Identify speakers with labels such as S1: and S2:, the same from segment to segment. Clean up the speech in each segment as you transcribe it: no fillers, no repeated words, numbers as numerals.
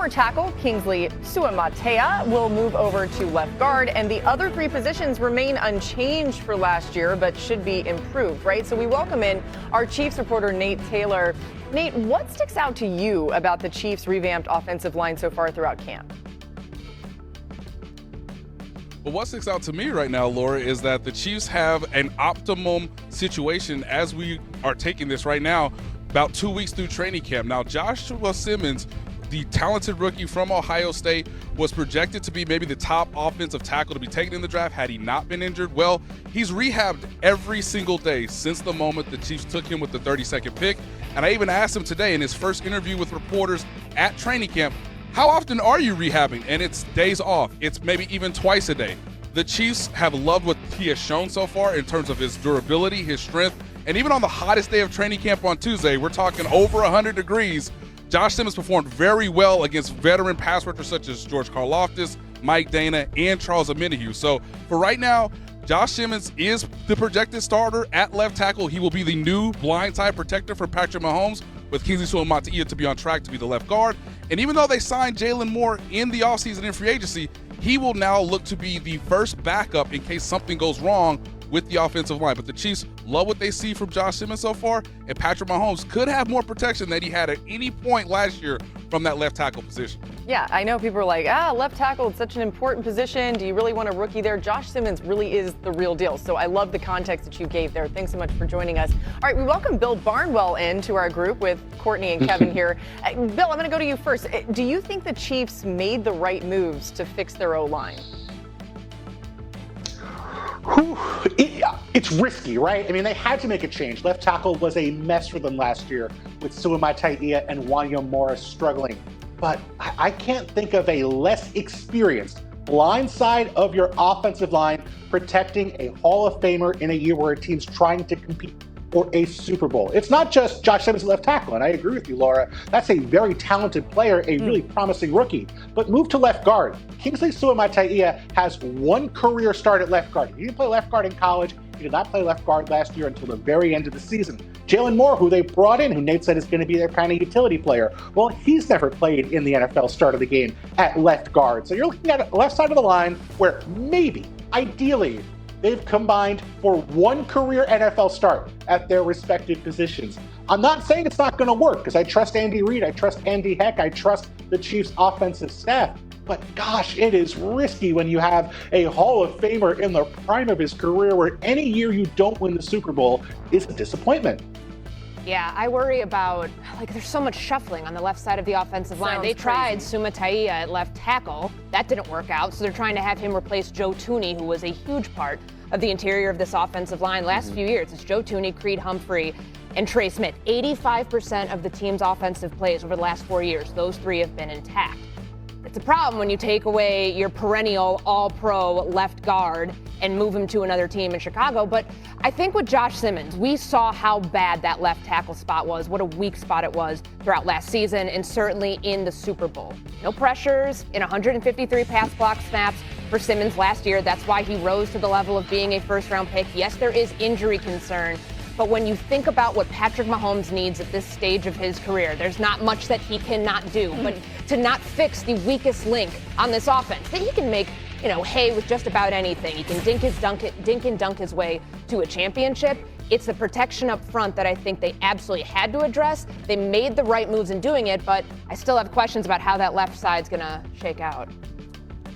S1: Former tackle Kingsley Suamatea will move over to left guard, and the other three positions remain unchanged for last year, but should be improved, right? So we welcome in our Chiefs reporter, Nate Taylor. Nate, what sticks out to you about the Chiefs' revamped offensive line so far throughout camp?
S2: Well, what sticks out to me right now, Laura, is that the Chiefs have an optimum situation as we are taking this right now, about 2 weeks through training camp. Now, Joshua Simmons, the talented rookie from Ohio State, was projected to be maybe the top offensive tackle to be taken in the draft had he not been injured. Well, he's rehabbed every single day since the moment the Chiefs took him with the 32nd pick. And I even asked him today in his first interview with reporters at training camp, how often are you rehabbing? And it's days off. It's maybe even twice a day. The Chiefs have loved what he has shown so far in terms of his durability, his strength, and even on the hottest day of training camp on Tuesday, we're talking over 100 degrees, Josh Simmons performed very well against veteran pass rushers such as George Karlaftis, Mike Dana, and Charles Omenihu. So for right now, Josh Simmons is the projected starter at left tackle. He will be the new blindside protector for Patrick Mahomes, with Kingsley Suamatea to be on track to be the left guard. And even though they signed Jaylen Moore in the offseason in free agency, he will now look to be the first backup in case something goes wrong with the offensive line. But the Chiefs love what they see from Josh Simmons so far, and Patrick Mahomes could have more protection than he had at any point last year from that left tackle position.
S1: Yeah, I know people are like, left tackle, it's such an important position. Do you really want a rookie there? Josh Simmons really is the real deal. So I love the context that you gave there. Thanks so much for joining us. All right, we welcome Bill Barnwell into our group with Courtney and Kevin here. Bill, I'm going to go to you first. Do you think the Chiefs made the right moves to fix their O-line?
S3: It's risky, right? I mean, they had to make a change. Left tackle was a mess for them last year with Suamatea and Wanya Morris struggling. But I can't think of a less experienced blind side of your offensive line protecting a Hall of Famer in a year where a team's trying to compete for a Super Bowl. It's not just Josh Simmons at left tackle, and I agree with you, Laura. That's a very talented player, a really promising rookie. But move to left guard. Kingsley Suamatea has one career start at left guard. He didn't play left guard in college. He did not play left guard last year until the very end of the season. Jaylen Moore, who they brought in, who Nate said is going to be their kind of utility player, well, he's never played in the NFL start of the game at left guard. So you're looking at a left side of the line where maybe, ideally, they've combined for one career NFL start at their respective positions. I'm not saying it's not going to work, because I trust Andy Reid, I trust Andy Heck, I trust the Chiefs' offensive staff. But gosh, it is risky when you have a Hall of Famer in the prime of his career where any year you don't win the Super Bowl is a disappointment.
S4: Yeah, I worry about, there's so much shuffling on the left side of the offensive line. They tried Suamatea at left tackle. That didn't work out, so they're trying to have him replace Joe Thuney, who was a huge part of the interior of this offensive line last few years. It's Joe Thuney, Creed Humphrey, and Trey Smith. 85% of the team's offensive plays over the last 4 years, those three have been intact. It's a problem when you take away your perennial all-pro left guard and move him to another team in Chicago. But I think with Josh Simmons, we saw how bad that left tackle spot was, what a weak spot it was throughout last season, and certainly in the Super Bowl. No pressures in 153 pass block snaps for Simmons last year. That's why he rose to the level of being a first-round pick. Yes, there is injury concern, but when you think about what Patrick Mahomes needs at this stage of his career, there's not much that he cannot do. But to not fix the weakest link on this offense, that he can make, hay with just about anything. He can dink and dunk his way to a championship. It's the protection up front that I think they absolutely had to address. They made the right moves in doing it, but I still have questions about how that left side's going to shake out.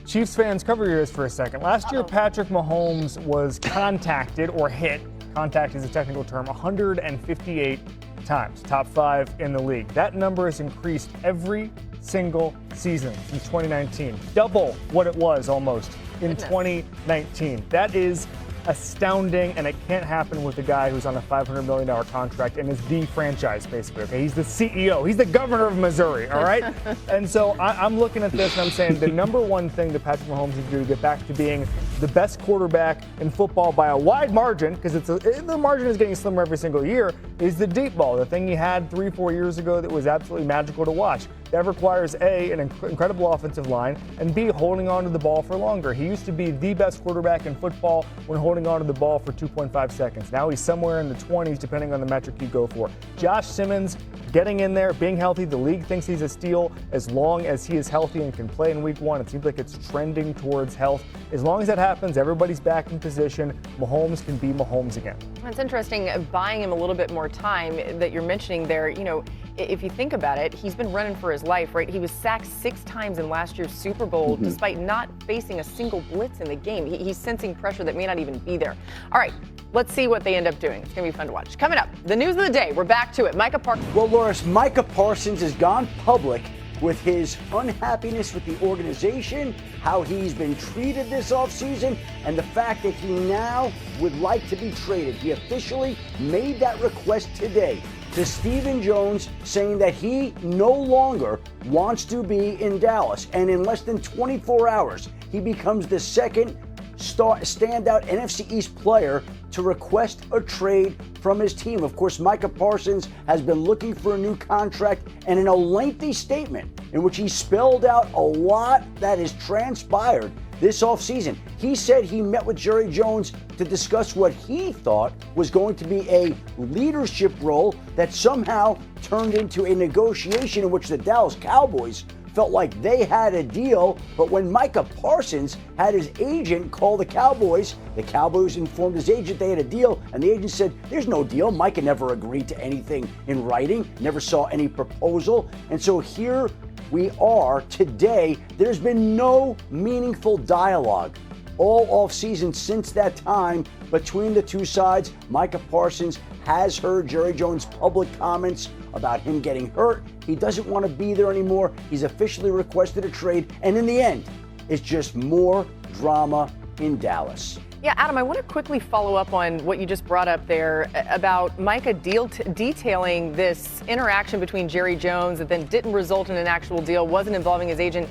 S5: Chiefs fans, cover your ears for a second. Last year, Patrick Mahomes was contacted or hit. Contact is a technical term, 158 times, top 5 in the league. That number has increased every single season since 2019, double what it was almost in 2019. That is astounding, and it can't happen with a guy who's on a $500 million contract and is the franchise, basically. Okay, he's the CEO. He's the governor of Missouri, all right? And so I'm looking at this and I'm saying the number one thing that Patrick Mahomes needs to do to get back to being the best quarterback in football by a wide margin, because the margin is getting slimmer every single year, is the deep ball, the thing he had 3-4 years ago that was absolutely magical to watch. That requires A, an incredible offensive line, and B, holding on to the ball for longer. He used to be the best quarterback in football when holding on to the ball for 2.5 seconds. Now he's somewhere in the 20s, depending on the metric you go for. Josh Simmons getting in there, being healthy. The league thinks he's a steal as long as he is healthy and can play in week 1. It seems like it's trending towards health. As long as that happens, everybody's back in position. Mahomes can be Mahomes again.
S1: It's interesting buying him a little bit more time that you're mentioning there. You know, if you think about it, he's been running for his life, right? He was sacked 6 times in last year's Super Bowl, despite not facing a single blitz in the game. He's sensing pressure that may not even be there. All right, let's see what they end up doing. It's going to be fun to watch. Coming up, the news of the day. We're back to it. Micah Parsons.
S6: Well, Loris, Micah Parsons has gone public with his unhappiness with the organization, how he's been treated this offseason, and the fact that he now would like to be traded. He officially made that request today to Stephen Jones, saying that he no longer wants to be in Dallas. And in less than 24 hours, he becomes the second standout NFC East player to request a trade from his team. Of course, Micah Parsons has been looking for a new contract, and in a lengthy statement in which he spelled out a lot that has transpired this offseason, he said he met with Jerry Jones to discuss what he thought was going to be a leadership role that somehow turned into a negotiation in which the Dallas Cowboys felt like they had a deal. But when Micah Parsons had his agent call the Cowboys informed his agent they had a deal, and the agent said, there's no deal. Micah never agreed to anything in writing, never saw any proposal. And so here we are today. There's been no meaningful dialogue all offseason since that time between the two sides. Micah Parsons has heard Jerry Jones' public comments about him getting hurt. He doesn't want to be there anymore. He's officially requested a trade. And in the end, it's just more drama in Dallas.
S1: Yeah, Adam, I want to quickly follow up on what you just brought up there about Micah detailing this interaction between Jerry Jones that then didn't result in an actual deal, wasn't involving his agent.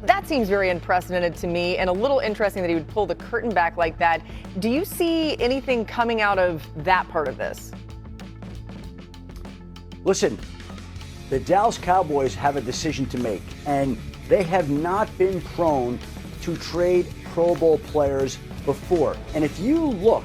S1: That seems very unprecedented to me, and a little interesting that he would pull the curtain back like that. Do you see anything coming out of that part of this?
S6: Listen, the Dallas Cowboys have a decision to make, and they have not been prone to trade Pro Bowl players before. And if you look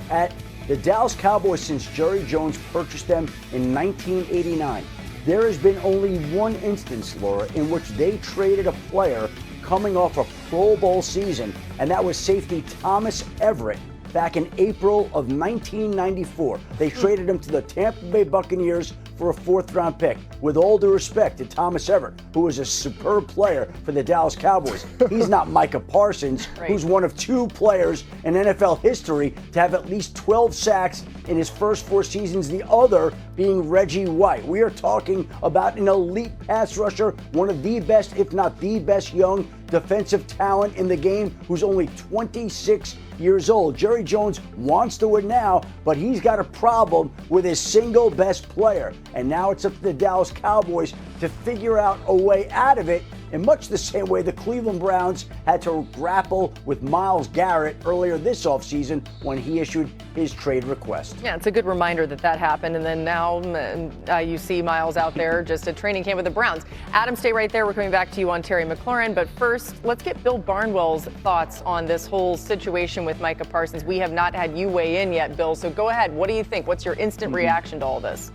S6: at the Dallas Cowboys since Jerry Jones purchased them in 1989, there has been only one instance, Laura, in which they traded a player coming off a Pro Bowl season, and that was safety Thomas Everett back in April of 1994. They traded him to the Tampa Bay Buccaneers for a 4th-round pick. With all due respect to Thomas Everett, who was a superb player for the Dallas Cowboys, he's not Micah Parsons, who's one of 2 players in NFL history to have at least 12 sacks in his first 4 seasons, the other being Reggie White. We are talking about an elite pass rusher, one of the best, if not the best, young defensive talent in the game, who's only 26 years old. Jerry Jones wants to win now, but he's got a problem with his single best player. And now it's up to the Dallas Cowboys to figure out a way out of it, in much the same way the Cleveland Browns had to grapple with Myles Garrett earlier this offseason when he issued his trade request.
S1: Yeah, it's a good reminder that happened, and then now you see Myles out there just at training camp with the Browns. Adam, stay right there. We're coming back to you on Terry McLaurin, but first, let's get Bill Barnwell's thoughts on this whole situation with Micah Parsons. We have not had you weigh in yet, Bill, so go ahead. What do you think? What's your instant reaction to all this?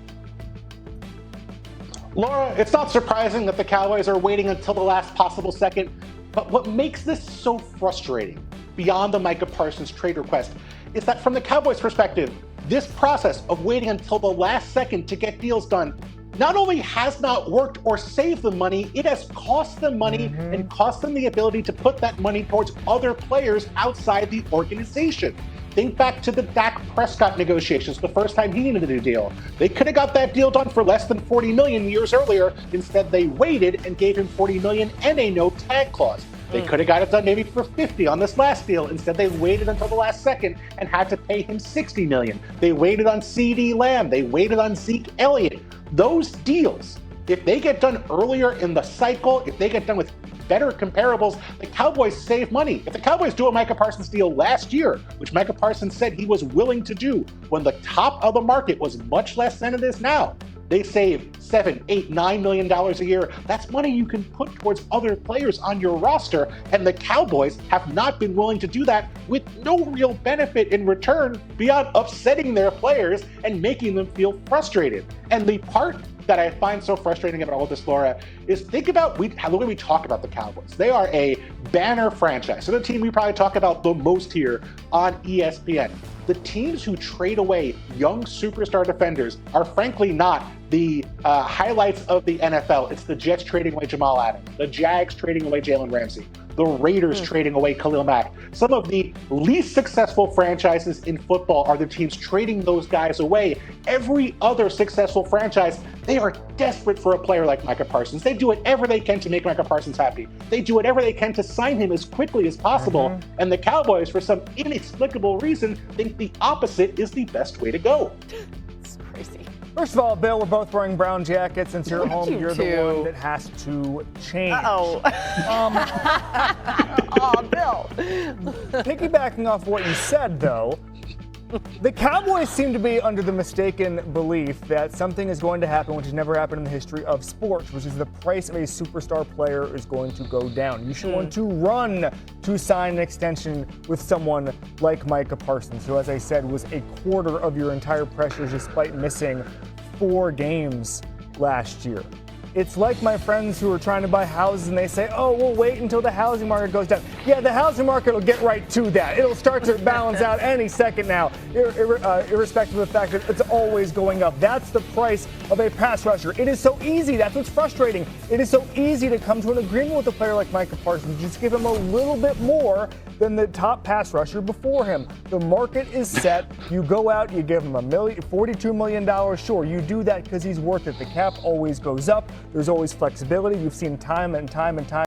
S3: Laura, it's not surprising that the Cowboys are waiting until the last possible second, but what makes this so frustrating, beyond the Micah Parsons trade request, is that from the Cowboys' perspective, this process of waiting until the last second to get deals done not only has not worked or saved them money, it has cost them money and cost them the ability to put that money towards other players outside the organization. Think back to the Dak Prescott negotiations, the first time he needed a new deal. They could have got that deal done for less than $40 million years earlier. Instead, they waited and gave him $40 million and a no tag clause. They could have got it done maybe for $50 on this last deal. Instead, they waited until the last second and had to pay him $60 million. They waited on CeeDee Lamb. They waited on Zeke Elliott. Those deals, if they get done earlier in the cycle, if they get done with better comparables, the Cowboys save money. If the Cowboys do a Micah Parsons deal last year, which Micah Parsons said he was willing to do when the top of the market was much less than it is now, They save $7, $8, $9 million a year. That's money you can put towards other players on your roster, and the Cowboys have not been willing to do that with no real benefit in return beyond upsetting their players and making them feel frustrated. And the part that I find so frustrating about all this, Laura, is think about the way we talk about the Cowboys. They are a banner franchise. So the team we probably talk about the most here on ESPN. The teams who trade away young superstar defenders are frankly not the highlights of the NFL. It's the Jets trading away Jamal Adams, the Jags trading away Jalen Ramsey, the Raiders trading away Khalil Mack. Some of the least successful franchises in football are the teams trading those guys away. Every other successful franchise, they are desperate for a player like Micah Parsons. They do whatever they can to make Micah Parsons happy. They do whatever they can to sign him as quickly as possible. And the Cowboys, for some inexplicable reason, think the opposite is the best way to go.
S1: It's crazy.
S5: First of all, Bill, we're both wearing brown jackets. Since you're home, you're the one that has to change.
S1: Uh-oh. Oh, Bill.
S5: Piggybacking off what you said, though, the Cowboys seem to be under the mistaken belief that something is going to happen which has never happened in the history of sports, which is the price of a superstar player is going to go down. You should want to run to sign an extension with someone like Micah Parsons, who, as I said, was a quarter of your entire pressures despite missing 4 games last year. It's like my friends who are trying to buy houses and they say, oh, we'll wait until the housing market goes down. Yeah, the housing market will get right to that. It'll start to balance out any second now, irrespective of the fact that it's always going up. That's the price of a pass rusher. It is so easy. That's what's frustrating. It is so easy to come to an agreement with a player like Micah Parsons. Just give him a little bit more than the top pass rusher before him. The market is set. You go out, you give him $42 million. Sure, you do that because he's worth it. The cap always goes up. There's always flexibility. You've seen time and time and time